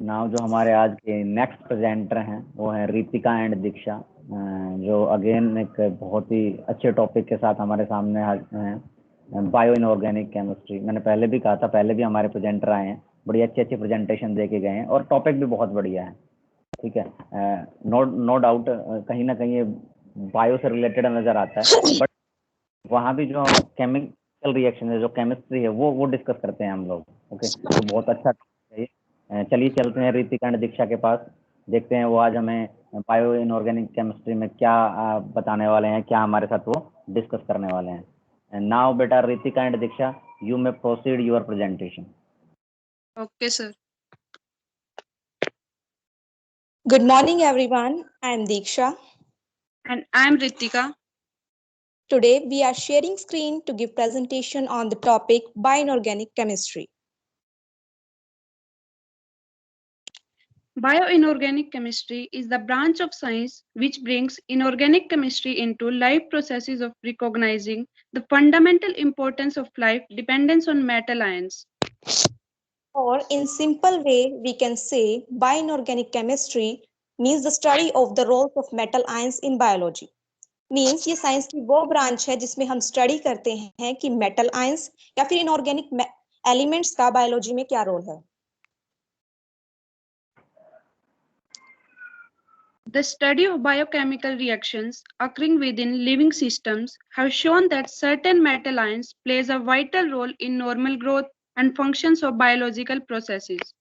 Now जो हमारे आज के नेक्स्ट प्रेजेंटर हैं वो है रितिका एंड दीक्षा, जो अगेन एक बहुत ही अच्छे टॉपिक के साथ हमारे सामने हैं, बायो इनऑर्गेनिक केमिस्ट्री। मैंने पहले भी कहा था, पहले भी हमारे प्रेजेंटर आए हैं, बड़ी अच्छी अच्छी प्रेजेंटेशन दे के गए हैं और टॉपिक भी बहुत बढ़िया है। ठीक है, नो डाउट कहीं ना कहीं ये बायो से रिलेटेड नज़र आता है, बट वहाँ भी जो केमिकल रिएक्शन है, जो केमिस्ट्री है, वो डिस्कस करते हैं हम लोग। ओके, तो बहुत अच्छा है। चलिए चलते हैं रितिका एंड दीक्षा के पास, देखते हैं वो आज हमें बायो इनऑर्गेनिक केमिस्ट्री में क्या बताने वाले हैं, क्या हमारे साथ वो डिस्कस करने वाले हैं। नाउ बेटा Ritika and Diksha, you may proceed your presentation. Okay, sir. Good morning, everyone. I am Diksha. And I am Ritika. Today, we are sharing screen to give presentation on the topic bioinorganic chemistry. Bioinorganic chemistry is the branch of science which brings inorganic chemistry into life processes of recognizing the fundamental importance of life dependence on metal ions. Or in simple way, we can say bioinorganic chemistry means the study of the roles of metal ions in biology. Means ये science की वो branch है जिसमें हम study करते हैं कि metal ions या फिर इनऑर्गेनिक एलिमेंट्स का बायोलॉजी में क्या रोल है। The study of biochemical reactions occurring within living systems have shown that certain metal ions plays a vital role in normal growth and functions of biological processes.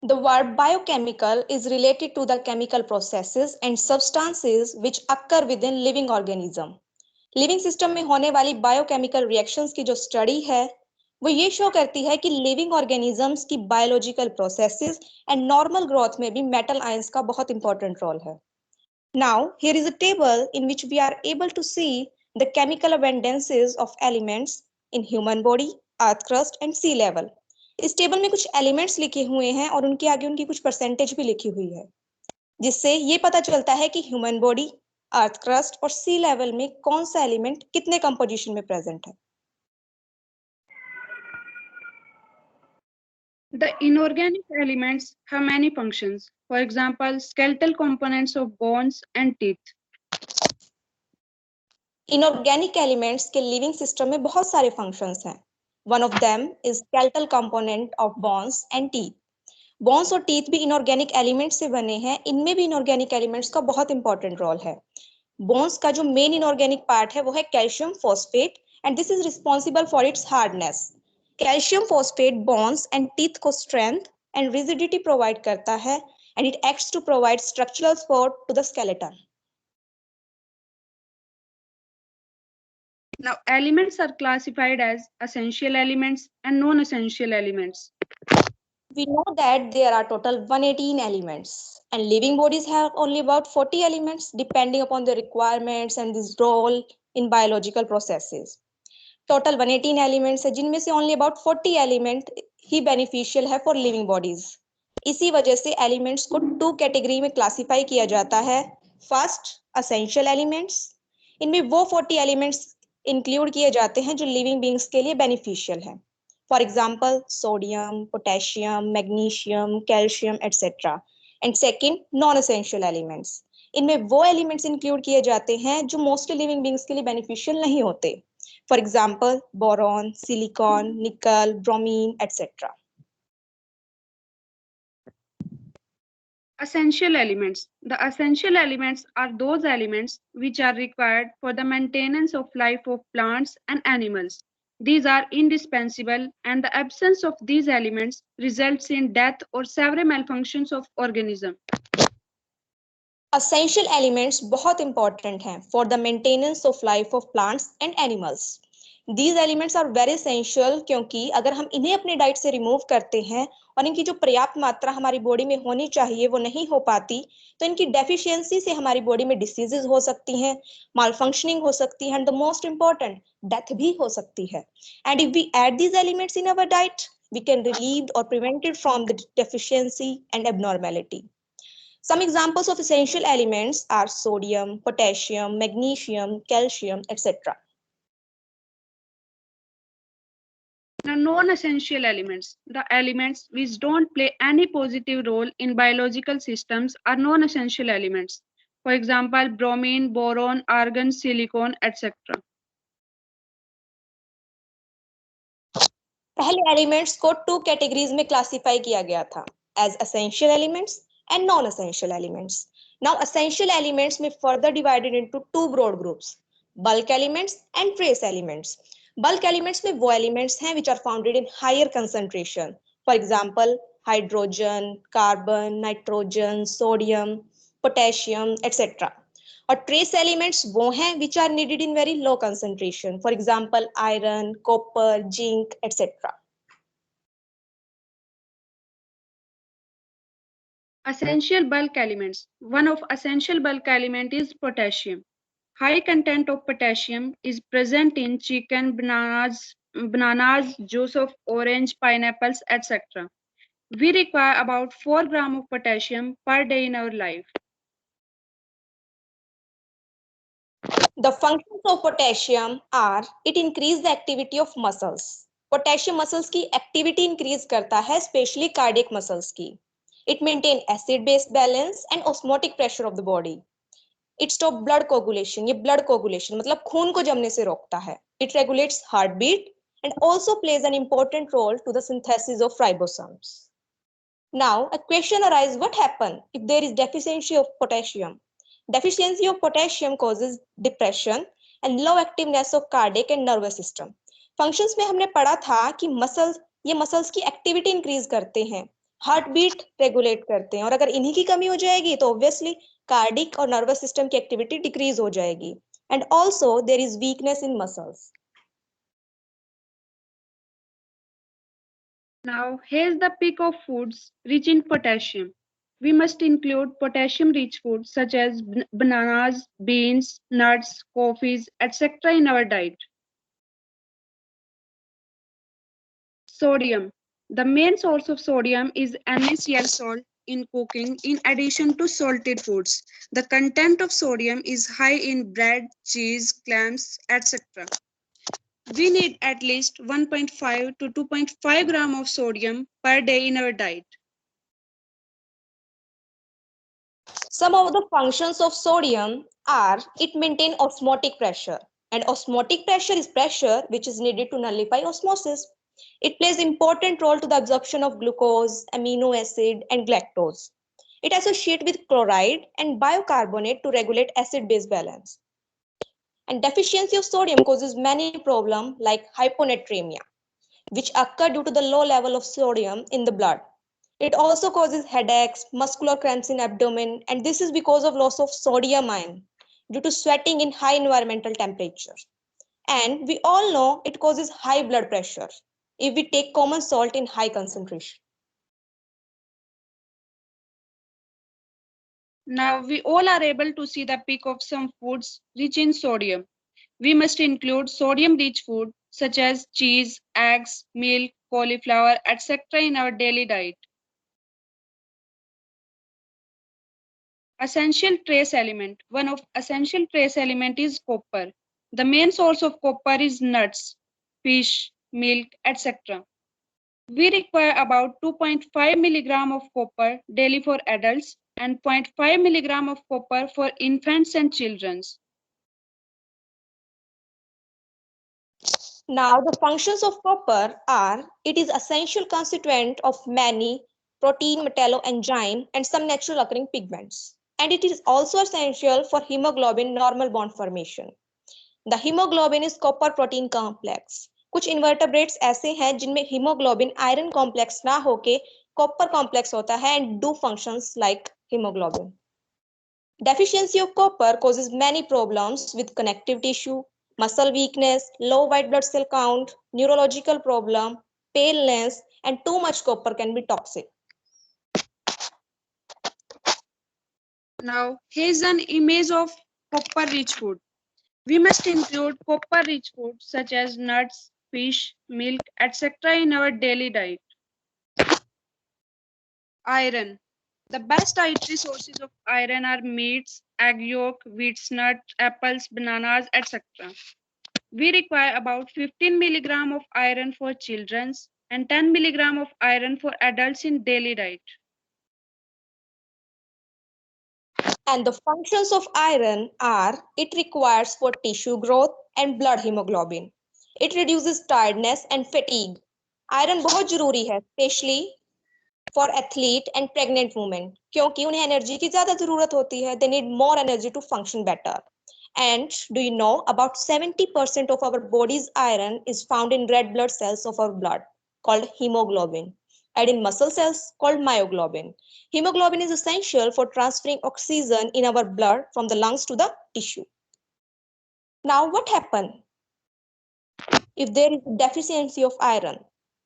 The word biochemical is related to the chemical processes and substances which occur within living organism. Living system में होने वाली biochemical reactions की जो study है वो ये show करती है कि लिविंग ऑर्गेनिजम्स की biological processes and normal growth में भी मेटल आयंस का बहुत इंपॉर्टेंट रोल है। Now here is a table in which we are able to see the chemical abundances of elements in human body, earth crust and sea level. इस table में कुछ elements लिखे हुए हैं और उनके आगे उनकी कुछ परसेंटेज भी लिखी हुई है, जिससे ये पता चलता है कि ह्यूमन बॉडी, अर्थ क्रस्ट और सी लेवल में कौन सा एलिमेंट कितने कंपोजिशन में प्रेजेंट है। The inorganic elements have many functions. For example, skeletal components of bones and teeth. Inorganic elements के लिविंग सिस्टम में बहुत सारे फंक्शंस हैं। One of them is skeletal component of bones and teeth. Bones और teeth भी inorganic element से बने हैं, इनमें भी इनऑर्गेनिक एलिमेंट्स का बहुत इंपॉर्टेंट रोल है। बोन्स का जो मेन इनऑर्गेनिक पार्ट है वो है calcium phosphate and this is responsible for its hardness. Calcium phosphate bones and teeth को स्ट्रेंथ एंड रिजिडिटी प्रोवाइड करता है and it acts to provide structural support to the skeleton. Now, elements are classified as essential elements and non-essential elements. We know that there are total 118 elements and living bodies have only about 40 elements depending upon the requirements and this role in biological processes. Total 118 elements है जिनमें से only about 40 element he beneficial है for living bodies. इसी वजह से elements को two category में classify किया जाता है। First, essential elements. इनमें वो 40 elements include किए जाते हैं जो living beings के लिए beneficial है। For example, sodium, potassium, magnesium, calcium, etc. And second, non-essential elements. इनमें वो elements include किए जाते हैं जो mostly living beings के लिए beneficial नहीं होते। For example, boron, silicon, nickel, bromine, etc. Essential elements. The essential elements are those elements which are required for the maintenance of life of plants and animals. These are indispensable and the absence of these elements results in death or several malfunctions of organism. Essential elements बहुत important हैं for the maintenance of life of plants and animals. These elements are very essential क्योंकि अगर हम इन्हें अपने diet से remove करते हैं और इनकी जो पर्याप्त मात्रा हमारी बॉडी में होनी चाहिए वो नहीं हो पाती, तो इनकी डेफिशिएंसी से हमारी बॉडी में डिसीजेस हो सकती हैं, मालफंक्शनिंग हो सकती है and the most important death भी हो सकती है। And if we add these elements in our diet, we can relieve or prevent it from the deficiency and abnormality. Some examples of essential elements are sodium, potassium, magnesium, calcium, etc. Now, non-essential elements, the elements which don't play any positive role in biological systems are non-essential elements. For example, bromine, boron, argon, silicon, etc. पहले elements को two categories में classify किया गया था as essential elements and non essential elements. Now essential elements में further divided into two broad groups, bulk elements and trace elements. Bulk elements में वो elements हैं which are founded in higher concentration. For example, hydrogen, carbon, nitrogen, sodium, potassium, etc. और trace elements वो हैं which are needed in very low concentration. For example, iron, copper, zinc, etc. Essential bulk elements. One of essential bulk element is potassium. High content of potassium is present in chicken, bananas, juice of orange, pineapples, etc. We require about 4 grams of potassium per day in our life. The functions of potassium are it increase the activity of muscles. Potassium muscles की activity increase करता है, especially cardiac muscles की. It maintain acid-base balance and osmotic pressure of the body. It stop blood coagulation. ये blood coagulation मतलब खून को जमने से रोकता है. It regulates heartbeat and also plays an important role to the synthesis of ribosomes. Now, a question arises: what happens if there is deficiency of potassium? Deficiency of potassium causes depression and low activeness of cardiac and nervous system. Functions में हमने पढ़ा था कि ये muscles की activity increase करते हैं, heart beat regulate करते हैं, और अगर इन्हीं की कमी हो जाएगी तो ऑब्वियसली कार्डिक और नर्वस सिस्टम की एक्टिविटी डिक्रीज हो जाएगी. And also there is weakness in muscles. Now, here's the peak of foods rich in potassium. We must include potassium-rich foods such as bananas, beans, nuts, coffees, etc. in our diet. Sodium. The main source of sodium is NaCl salt in cooking in addition to salted foods. The content of sodium is high in bread, cheese, clams, etc. We need at least 1.5 to 2.5 gram of sodium per day in our diet. Some of the functions of sodium are it maintains osmotic pressure, and osmotic pressure is pressure which is needed to nullify osmosis. It plays important role to the absorption of glucose, amino acid, and galactose. It associates with chloride and bicarbonate to regulate acid-base balance. And deficiency of sodium causes many problems like hyponatremia, which occur due to the low level of sodium in the blood. It also causes headaches, muscular cramps in abdomen, and this is because of loss of sodium ion due to sweating in high environmental temperature. And we all know it causes high blood pressure if we take common salt in high concentration. Now we all are able to see the peak of some foods rich in sodium. We must include sodium-rich food such as cheese, eggs, milk, cauliflower, etc. in our daily diet. Essential trace element. One of essential trace element is copper. The main source of copper is nuts, fish, milk, etc. We require about 2.5 milligram of copper daily for adults and 0.5 milligram of copper for infants and children. Now, the functions of copper are it is essential constituent of many protein, metalloenzyme, and some natural occurring pigments. And it is also essential for hemoglobin normal bond formation. The hemoglobin is copper protein complex. कुछ इन्वर्टेब्रेट्स ऐसे हैं जिनमें haemoglobin iron complex ना होके copper complex होता है and do functions like hemoglobin. Deficiency of copper causes many problems with connective tissue, muscle weakness, low white blood cell count, neurological problem, paleness, and too much copper can be toxic. Now, here's an image of copper-rich food. We must include copper-rich foods such as nuts, fish, milk, etc. in our daily diet. Iron. The best dietary sources of iron are meats, egg yolk, wheat nuts, apples, bananas, etc. We require about 15 milligram of iron for children and 10 milligram of iron for adults in daily diet. And the functions of iron are it requires for tissue growth and blood hemoglobin. It reduces tiredness and fatigue. Iron बहुत जरूरी है, especially for athlete and pregnant women, क्योंकि उन्हें energy की ज्यादा जरूरत होती है. They need more energy to function better. And do you know about 70% of our body's iron is found in red blood cells of our blood called hemoglobin and in muscle cells called myoglobin. Hemoglobin is essential for transferring oxygen in our blood from the lungs to the tissue. Now what happens if there is a deficiency of iron?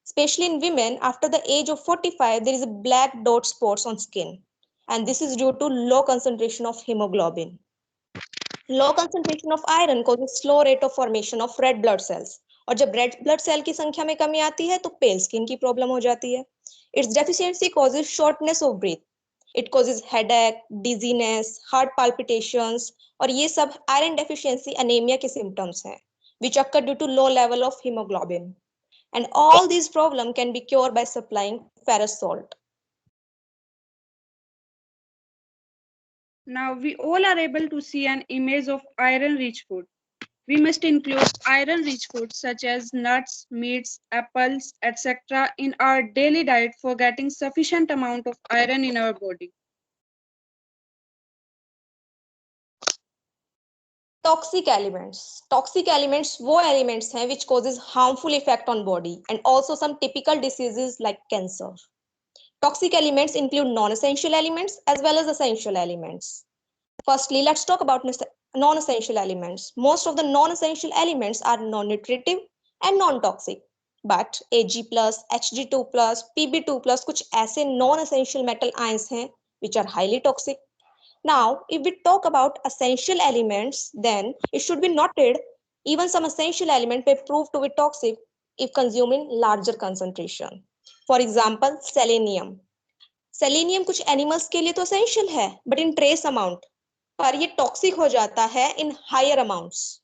Especially in women after the age of 45, there is a black dot spots on skin. And this is due to low concentration of hemoglobin. Low concentration of iron causes slow rate of formation of red blood cells. और जब red blood cell की संख्या में कमी आती है तो पेल skin की प्रॉब्लम हो जाती है. Its deficiency causes shortness of breath. It causes headache, dizziness, heart palpitations और ये सब iron deficiency anemia के symptoms हैं, which occur due to low level of hemoglobin. And all these problems can be cured by supplying ferrous salt. Now we all are able to see an image of iron-rich food. We must include iron-rich foods such as nuts, meats, apples, etc. in our daily diet for getting sufficient amount of iron in our body. Toxic elements. Toxic elements वो elements हैं which causes harmful effect on body and also some typical diseases like cancer. Toxic elements include non-essential elements as well as essential elements. Firstly, let's talk about non-essential elements. Most of the non-essential elements are non-nutritive and non-toxic. But Ag+, Hg2+, Pb2+, कुछ ऐसे non-essential metal ions हैं which are highly toxic. Now, if we talk about essential elements, then it should be noted even some essential element may prove to be toxic if consumed in larger concentration. For example, selenium. Selenium कुछ animals के लिए तो essential है, but in trace amount. पर ये toxic हो जाता है in higher amounts.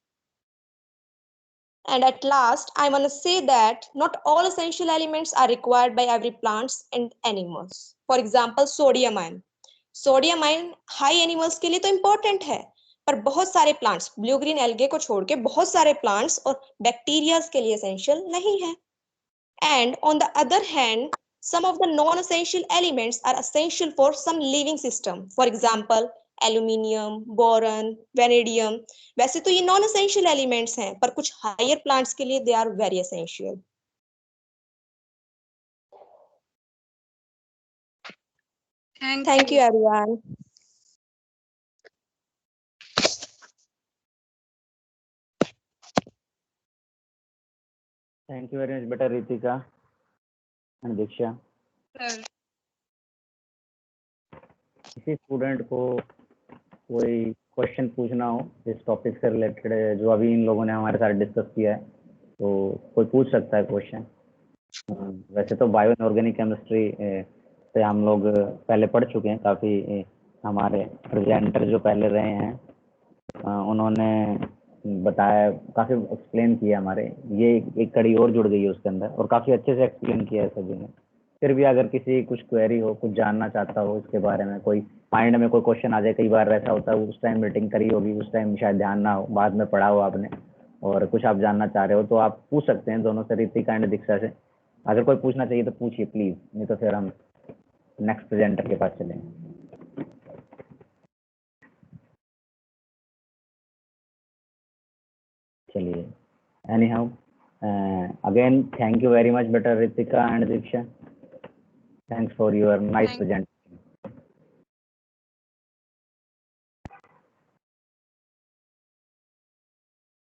And at last, I want to say that not all essential elements are required by every plants and animals. For example, sodium ion. Sodium ion high animals के लिए तो important है, पर बहुत सारे plants, blue green algae को छोड़ के बहुत सारे प्लांट्स और बैक्टीरियाज के लिए एसेंशियल नहीं है. And on the other hand, some of the non-essential elements are essential for some living system. For example, aluminium, boron, vanadium. वैसे तो ये non-essential elements हैं, पर कुछ higher plants के लिए they are very essential. Thank you everyone. Thank you very much, बेटा Ritika and Diksha. Sir. किसी स्टूडेंट को कोई क्वेश्चन पूछना हो इस टॉपिक से रिलेटेड जो अभी इन लोगों ने हमारे साथ डिस्कस किया है, तो कोई पूछ सकता है क्वेश्चन. वैसे तो बायो एंड ऑर्गेनिक केमिस्ट्री से हम लोग पहले पढ़ चुके हैं. काफ़ी हमारे प्रेजेंटर जो पहले रहे हैं उन्होंने बताया, काफ़ी एक्सप्लेन किया हमारे. ये एक कड़ी और जुड़ गई है उसके अंदर और काफ़ी अच्छे से एक्सप्लेन किया है सभी ने. फिर भी अगर किसी कुछ क्वेरी हो, कुछ जानना चाहता हो इसके बारे में, कोई माइंड में कोई क्वेश्चन आ जाए, कई बार ऐसा होता है उस टाइम मीटिंग करी होगी, उस टाइम शायद ध्यान ना हो, बाद में पढ़ा हो आपने और कुछ आप जानना चाह रहे हो, तो आप पूछ सकते हैं दोनों से, रितिका एंड दीक्षा से. अगर कोई पूछना चाहिए तो पूछिए प्लीज़, नहीं तो फिर हम नेक्स्ट प्रेजेंटर के पास चलेंगे. चलिए, anyhow, again thank you very much, better Ritika and Diksha. Thanks for your nice presentation.